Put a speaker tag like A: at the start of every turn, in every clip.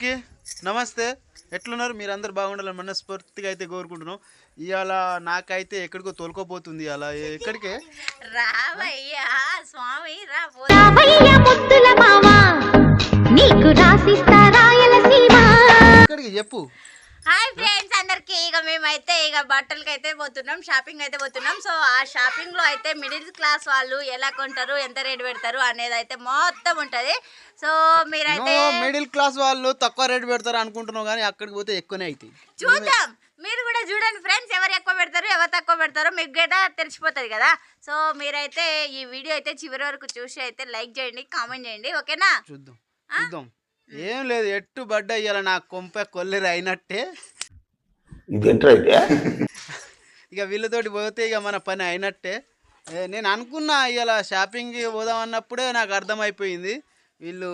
A: అందరికీ నమస్తే. ఎట్లున్నారు? మీరందరూ బాగుండాలని మనస్ఫూర్తిగా అయితే కోరుకుంటున్నాం. ఇవాళ నాకైతే ఎక్కడికో తోలుకోపోతుంది. అలా ఎక్కడికే
B: రావయ్యా స్వామి
A: ఎక్కడికి చెప్పు.
B: హాయ్ ఫ్రెండ్స్ అందరికి. మేమైతే బట్టలకి అయితే పోతున్నాం, షాపింగ్ అయితే పోతున్నాం. సో ఆ షాపింగ్ లో అయితే మిడిల్ క్లాస్ వాళ్ళు ఎలా కొంటారు, ఎంత రేట్ పెడతారు అనేది అయితే మొత్తం ఉంటది. సో మీరైతే
A: మిడిల్ క్లాస్ వాళ్ళు తక్కువ రేట్ పెడతారు అనుకుంటున్నావు, కానీ అక్కడికి పోతే ఎక్కువనే అవుతాయి.
B: చూద్దాం, మీరు కూడా చూడండి ఫ్రెండ్స్, ఎవరు ఎక్కువ పెడతారు ఎవరు తక్కువ పెడతారో మీకు కూడా తెలిసిపోతుంది కదా. సో మీరైతే ఈ వీడియో అయితే చివరి వరకు చూసి అయితే లైక్ చేయండి, కామెంట్ చేయండి, ఓకేనా?
A: చూద్దాం చూద్దాం. ఏం లేదు, ఎట్టు బడ్డ ఇయ్యాల నా కొంప కొల్లేరు అయినట్టే. ఇక వీళ్ళతోటి పోతే ఇక మన పని అయినట్టే. నేను అనుకున్నా ఇవాళ షాపింగ్ పోదాం అన్నప్పుడే నాకు అర్థమైపోయింది, వీళ్ళు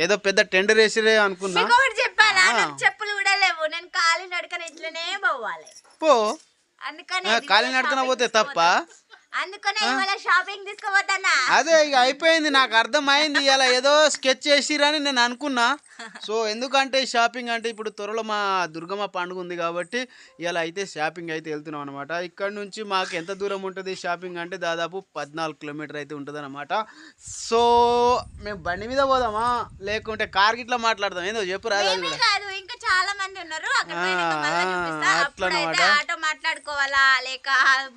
A: ఏదో పెద్ద టెండర్ వేసిరే అనుకున్నా.
B: చెప్పాలా, చెప్పులు కూడా లేవు, నేను కాలి నడకన ఇట్లనే పోవాలి.
A: పో,
B: అందుకని
A: కాలి నడకన పోతే తప్ప,
B: అందుకనే ఇవాళ షాపింగ్ తీసుకుపోతానా.
A: అదే ఇక అయిపోయింది, నాకు అర్థమైంది. ఇలా ఏదో స్కెచ్ చేసిరని నేను అనుకున్నా. సో ఎందుకంటే షాపింగ్ అంటే ఇప్పుడు త్వరలో మా దుర్గమ్మ పండుగ ఉంది కాబట్టి ఇలా అయితే షాపింగ్ అయితే వెళ్తున్నాం అనమాట. ఇక్కడ నుంచి మాకు ఎంత దూరం ఉంటుంది షాపింగ్ అంటే దాదాపు 14 కిలోమీటర్ అయితే ఉంటుంది అనమాట. సో మేము బండి మీద పోదామా లేకుంటే కార్ గిట్లా మాట్లాడదాం, ఏందో చెప్పు రాదు.
B: ఇంకా చాలా మంది ఉన్నారు అట్లా ఆటో మాట్లాడుకోవాలా లేక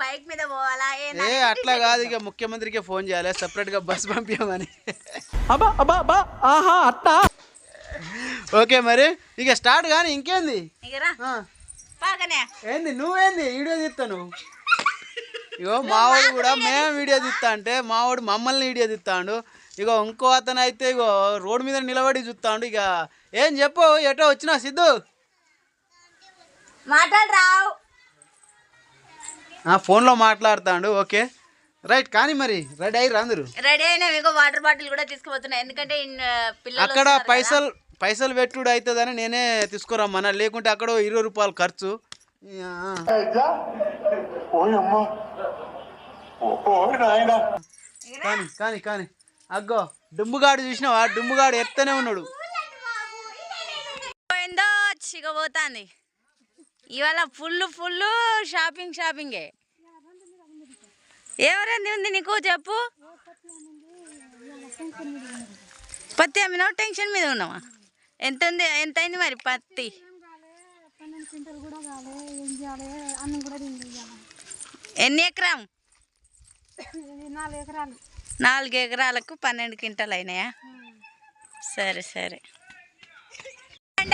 B: బైక్ మీద పోవాలా?
A: అట్లా కాదు, ఇక ముఖ్యమంత్రికి ఫోన్ చేయాలి సపరేట్ గా బస్ పంపించమని. ఓకే మరి ఇక స్టార్ట్. కానీ ఇంకేంది, ఏంది నువ్వేంది వీడియో తీస్తాను? ఇగో మావాడు కూడా మేము వీడియో తీస్తా అంటే మావాడు మమ్మల్ని వీడియో తీస్తాడు. ఇగో ఇంకో అతను అయితే ఇగో రోడ్డు మీద నిలబడి చూస్తాడు. ఇక ఏం చెప్పు, ఎటో వచ్చినా సిద్ధు
B: మాట్లాడరావు,
A: ఫోన్లో మాట్లాడుతాడు. Okay right. కానీ మరి రెడీ అయ్యారు అందరు?
B: రెడీ అయినా. మీకు వాటర్ బాటిల్ కూడా తీసుకుపోతున్నా, ఎందుకంటే
A: అక్కడ పైసలు పెట్టుడు అవుతుందని నేనే తీసుకురమ్మన్నా, లేకుంటే అక్కడ 20 రూపాయలు ఖర్చు. కానీ కానీ కానీ అగ్గో డుమ్ముగాడు చూసినావా? డుమ్ముగాడు ఎత్తనే ఉన్నాడు.
B: పోయిందో చిగబోతాంది ఇవాళ ఫుల్ షాపింగే. ఎవరైంది ఉంది నీకు చెప్పు? పత్తి అమ్మినావు, టెన్షన్ మీద ఉన్నావా? ఎంత ఉంది, ఎంత అయింది మరి పత్తి? ఎన్ని ఎకరం? 4 ఎకరాలకు 12 క్వింటాలు అయినాయా? సరే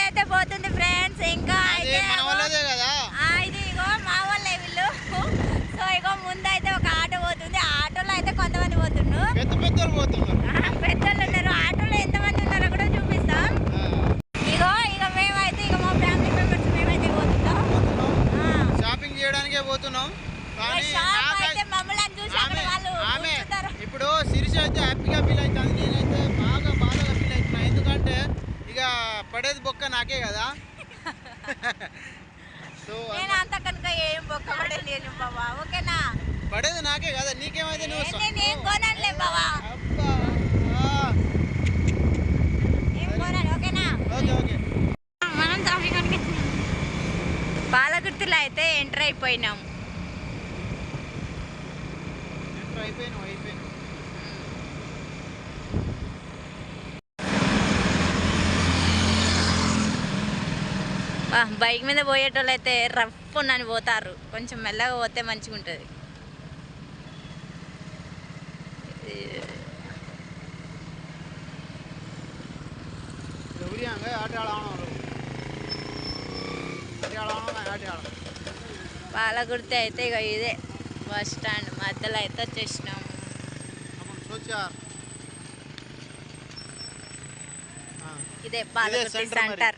B: అయితే పోతుంది ఫ్రెండ్స్. ఇంకా అయితే ఇది ఇగో మా వాళ్ళే వీళ్ళు. సో ఇగో ముందు అయితే ఒక ఆటో పోతుంది, ఆ ఆటోలో అయితే కొంతమంది పోతున్నారు, పెద్దలు ఉన్నారు. ఆటోలో ఎంతమంది ఉన్నారో కూడా చూపిస్తాం. ఇక మేమైతే మా ఫ్యామిలీ మెంబర్స్ మేమైతే పోతున్నాం,
A: షాపింగ్ చేయడానికే పోతున్నాం.
B: మమ్మల్ని చూసి వాళ్ళు
A: ఇప్పుడు శిరీష అయితే హ్యాపీగా ఫీల్ అవుతుంది, నేనైతే బాగా ఫీల్ అవుతున్నా. ఎందుకంటే ఇక పడేది బొక్క నాకే కదా. సో
B: నేను అంత కనుక ఏం బొక్క పడేది బాబా, ఓకేనా?
A: పడేది నాకే కదా, నీకేమైతే
B: నేను కొనలే బాబా, ఓకేనా? మనం పాలగుర్తిలో అయితే ఎంటర్ అయిపోయినాం. బైక్ మీద పోయేటోళ్ళు అయితే రఫ్ అని పోతారు, కొంచెం మెల్లగా పోతే మంచిగా ఉంటుంది. పాలగుర్తి అయితే ఇక ఇదే బస్ స్టాండ్ మధ్యలో అయితే వచ్చేసినాం. ఇదే పాలగుర్తి సెంటర్.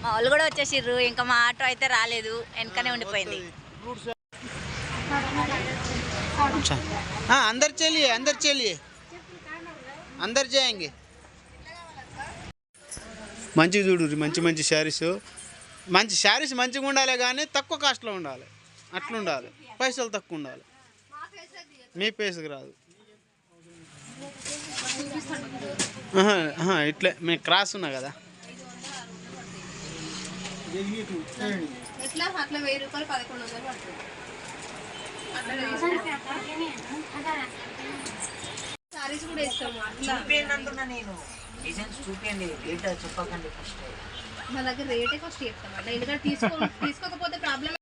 B: మా వాళ్ళు కూడా వచ్చేసిర్రు, ఇంకా మా ఆటో అయితే రాలేదు, వెనకనే ఉండిపోయింది.
A: అందరు చేయండి. మంచిగా చూడు, మంచి శారీస్ మంచిగా ఉండాలి, కానీ తక్కువ కాస్ట్లో ఉండాలి. అట్లుండాలి, పైసలు తక్కువ ఉండాలి, మీ పేసుకు రాదు. ఇట్లే మేము క్రాస్ ఉన్నా కదా.
C: ఎట్లా అట్లా 1000 రూపాయలు 1100 పడుతుంది. సారీస్ కూడా ఇస్తాము అట్లా.
D: నేను డిజైన్స్ చూపించండి, రేట్ చెప్పకండి ఫస్ట్.
C: మా దగ్గర రేటే ఫస్ట్ చెప్తాం అట్లా, ఎందుకంటే తీసుకోకపోతే ప్రాబ్లం